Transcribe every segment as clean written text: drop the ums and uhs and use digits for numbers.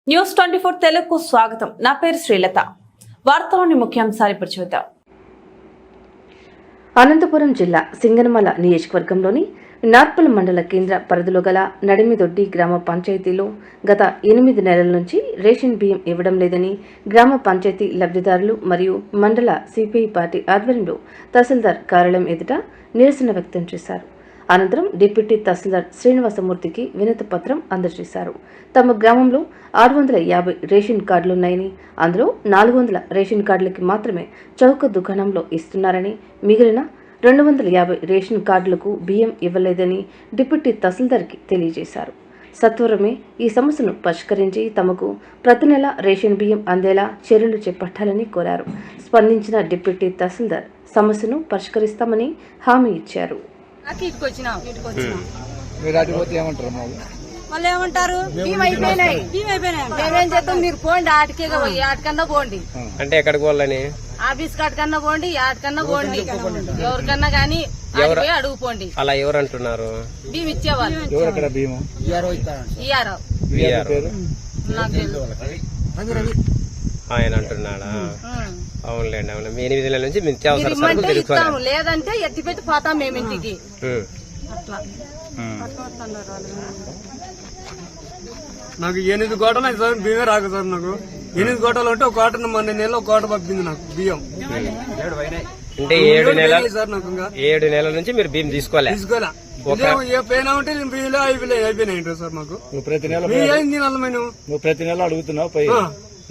News 24 తెలుగుకు స్వాగతం. నా పేరు శ్రీలత. వార్తలోని ముఖ్యాంశాలు ఇప్పుడు చూద్దాం. అనంతపురం జిల్లా సింగనమల నియోజకవర్గంలోని నార్పల్ మండల కేంద్ర పరిధిలో గల నడిమిదొడ్డి గ్రామ పంచాయతీలో గత 8 నెలల నుంచి రేషన్ బియ్యం ఇవ్వడం లేదని గ్రామ పంచాయతీ లబ్ధిదారులు మరియు మండల సిపిఐ పార్టీ ఆధ్వర్యంలో తహసీల్దార్ కార్యాలయం ఎదుట నిరసన వ్యక్తం చేశారు. అనంతరం డిప్యూటీ తహసీల్దార్ శ్రీనివాసమూర్తికి వినతి పత్రం అందజేశారు. తమ గ్రామంలో 650 రేషన్ కార్డులున్నాయని, అందులో 400 రేషన్ కార్డులకి మాత్రమే చౌక దుకాణంలో ఇస్తున్నారని, మిగిలిన 250 రేషన్ కార్డులకు బియ్యం ఇవ్వలేదని డిప్యూటీ తహసీల్దార్కి తెలియజేశారు. సత్వరమే ఈ సమస్యను పరిష్కరించి తమకు ప్రతి నెల రేషన్ బియ్యం అందేలా చర్యలు చేపట్టాలని కోరారు. స్పందించిన డిప్యూటీ తహసీల్దార్ సమస్యను పరిష్కరిస్తామని హామీ ఇచ్చారు. మళ్ళీ ఏమంటారు బియ్యం అయిపోయినాయి మేమేం చేద్దాం, మీరు పోండి ఆటికేగా పోయి ఆటికన్నా పోండి అంటే ఎక్కడికి పోవాలని ఆఫీస్ కాటికన్నా పోండి ఆటికన్నా పోండి ఎవరికన్నా గానీ అడుగుపోండి. అలా ఎవరు అంటున్నారు? బియ్యం ఇచ్చేవాళ్ళు ఆయన అంటున్నాడా? అవునులేండి, అవును. మీ 8 నెలల నుంచి నిత్యావసర సరుకులు తెలుసుకోవాలి, లేదంటే ఎత్తి పెట్టి పోతాం మేము ఇంటికి. అట్లా నాకు 8 కోటలు అయితే సార్ బియ్యమే రాక సార్. నాకు 8 కోటలు ఉంటే ఒక కోట మన నెలలో ఒక కోట పంపింది నాకు బియ్యం. అంటే 7 నెలలు సార్ నాకు 7 నెలల నుంచి మీరు బియ్యం తీసుకోలే. ఏ పైన ఉంటే నేను బియ్యంలో అయిపోయినాయి సార్ మాకు. నువ్వు ప్రతి నెల ఏంది నల్లమైన నువ్వు ప్రతి నెల అడుగుతున్నావు పోయి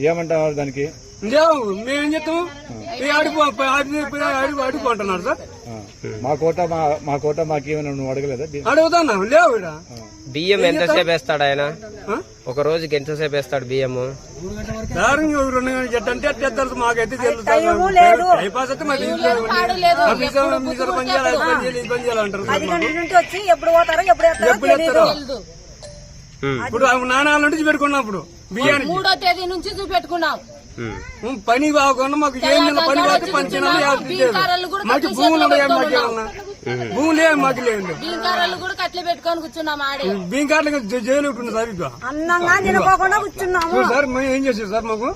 ఏమంటావు దానికి? మేమేం చెప్తాము అడుగుకుంటున్నారు సార్. మా కోట మాకేమైనా నువ్వు అడగలేదా? అడుగుతున్నా లేవు. బియ్యం ఎంతసేపు వేస్తాడు ఆయన? ఒక రోజుకి ఎంతసేపు వేస్తాడు బియ్యము? ఎట్టంటే ఎట్టేస్తారు మాకైతే తెలుసు. అయిపోతే పని చేయాలంటారు. ఎప్పుడు ఎత్తారు? ఇప్పుడు నాణాల నుంచి పెట్టుకున్నప్పుడు బియ్యానికి 3వ తేదీ నుంచి చూపెట్టుకున్నాం. పని బాగున్నా మాకు ఏం పని కాదు. పంచిన మాకు భూములు భూములు ఏమి మాకు లేదు. బీంకారాలు కూడా కట్లు పెట్టుకొని కూర్చున్నాం. బీంకార్లు జైలు ఉంటుంది సార్. ఇక సార్ మేము ఏం చేసాం సార్? మాకు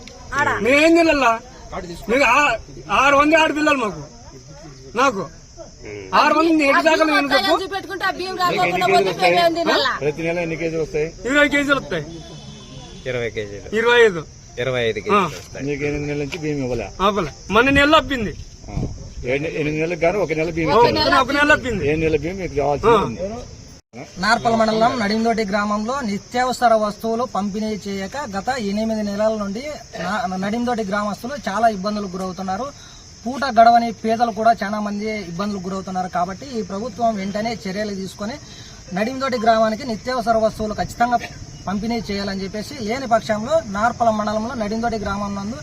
మేమేం తినాలా? మీకు 600 ఆడపిల్లలు మాకు. నాకు 600 చూపెట్టుకుంటే బియ్యం రాకుండా పోతే మేమేం తినాలా? ప్రతి నెల ఎన్ని కేజీలు వస్తాయి? 20 కేజీలు వస్తాయి. 20 కేజీలు 25 కేజీలు వస్తాయి. నీకు 8 నెలల నుంచి బియ్యం ఇవ్వలే? మన నెల అప్పింది. 8 నెలలకు గాను ఒక నెల బియ్యం ఒక నెల అప్పింది. 7 నెలల బియ్యం మీకు కావాల్సింది. నార్పల్ మండలం నడిందోటి గ్రామంలో నిత్యావసర వస్తువులు పంపిణీ చేయక గత 8 నెలల నుండి నడిందోటి గ్రామస్తులు చాలా ఇబ్బందులకు గురవుతున్నారు. పూట గడవని పేదలు కూడా చాలా మంది ఇబ్బందులకు గురవుతున్నారు. కాబట్టి ఈ ప్రభుత్వం వెంటనే చర్యలు తీసుకుని నడిందోటి గ్రామానికి నిత్యావసర వస్తువులు ఖచ్చితంగా పంపిణీ చేయాలని చెప్పేసి, లేని పక్షంలో నార్పల మండలంలో నడిందోటి గ్రామం నందు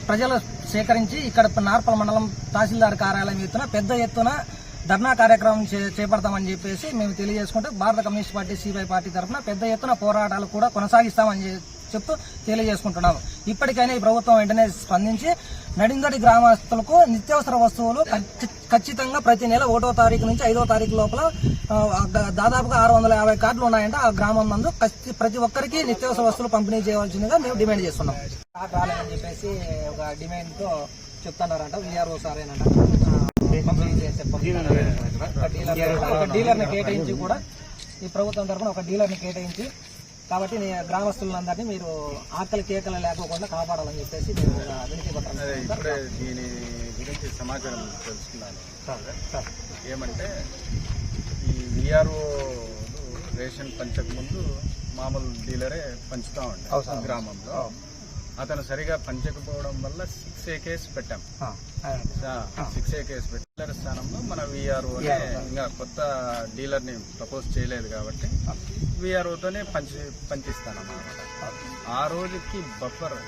ప్రజలు సేకరించి ఇక్కడ నార్పల మండలం తహసీల్దార్ కార్యాలయం ఎత్తున పెద్ద ఎత్తున ధర్నా కార్యక్రమం చేపడతామని చెప్పేసి మేము తెలియజేసుకుంటూ భారత కమ్యూనిస్ట్ పార్టీ సిపిఐ పార్టీ తరఫున పెద్ద ఎత్తున పోరాటాలు కూడా కొనసాగిస్తామని చెప్తూ తెలియజేసుకుంటున్నాము. ఇప్పటికైనా ఈ ప్రభుత్వం వెంటనే స్పందించి నడిందోటి గ్రామస్తులకు నిత్యావసర వస్తువులు ఖచ్చితంగా ప్రతి నెల 1వ తారీఖు నుంచి 5వ తారీఖు లోపల దాదాపుగా 650 కార్డులు ఉన్నాయంటే ఆ గ్రామం నందు ప్రతి ఒక్కరికి నిత్యావసర వస్తువులు పంపిణీ చేయవలసిందిగా మేము డిమాండ్ చేస్తున్నాం. రాలేదని చెప్పేసి ఒక డిమాండ్ తో చెప్తున్నారంట. వీఆర్ఓ సారేనంట పంపిణీ చేసే ఒక డీలర్ని కేటాయించి కూడా ఈ ప్రభుత్వం తరఫున ఒక డీలర్ని కేటాయించి, కాబట్టి గ్రామస్తులందరినీ మీరు ఆకలి కేకలు లేకోకుండా కాపాడాలని చెప్పేసి మేము వినతి పత్రం. దీని గురించి సమాచారం తెలుసుకున్నాను. ఏమంటే ఈ విఆర్ఓ రేషన్ పంచక ముందు మామూలు డీలరే పంచుతా ఉండే గ్రామంలో. అతను సరిగా పంచకపోవడం వల్ల 6A కేసు పెట్టాం. 6A కేసు పెట్టి డీలర్ స్థానంలో మన విఆర్ఓ ఇంకా కొత్త డీలర్ ని ప్రపోజ్ చేయలేదు కాబట్టి విఆర్ఓతోనే పంచిస్తానన్నమాట. ఆ రోజుకి బఫర్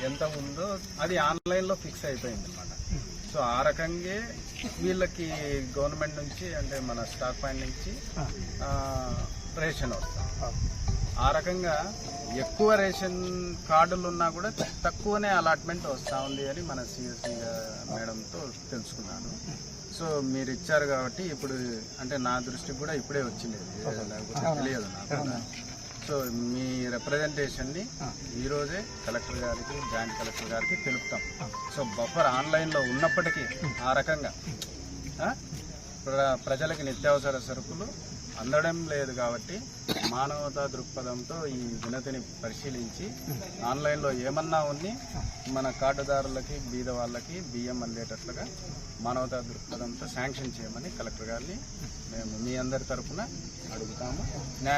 ఎంత ఉందో అది ఆన్లైన్ లో ఫిక్స్ అయిపోయింది అన్నమాట. సో ఆ రకంగా వీళ్ళకి గవర్నమెంట్ నుంచి అంటే మన స్టాక్ పాయింట్ నుంచి రేషన్ వస్తాం. ఆ రకంగా ఎక్కువ రేషన్ కార్డులు ఉన్నా కూడా తక్కువనే అలాట్మెంట్ వస్తూ ఉంది అని మన సిఎస్సి మేడంతో తెలుసుకున్నాను. సో మీరు ఇచ్చారు కాబట్టి ఇప్పుడు అంటే నా దృష్టికి కూడా ఇప్పుడే వచ్చింది, లేకపోతే తెలియదు నాకు. సో మీ రిప్రజెంటేషన్ని ఈరోజే కలెక్టర్ గారికి, జాయింట్ కలెక్టర్ గారికి తెలుపుతాం. సో బఫర్ ఆన్లైన్లో ఉన్నప్పటికీ ఆ రకంగా ప్రజలకి నిత్యావసర సరుకులు అందడం లేదు కాబట్టి మానవతా దృక్పథంతో ఈ వినతిని పరిశీలించి ఆన్లైన్లో ఏమన్నా ఉంది మన కార్డుదారులకి, బీద వాళ్ళకి బియ్యం అందేటట్లుగా మానవతా దృక్పథంతో శాంక్షన్ చేయమని కలెక్టర్ గారిని మేము మీ అందరి తరఫున అడుగుతాము. న్యాయం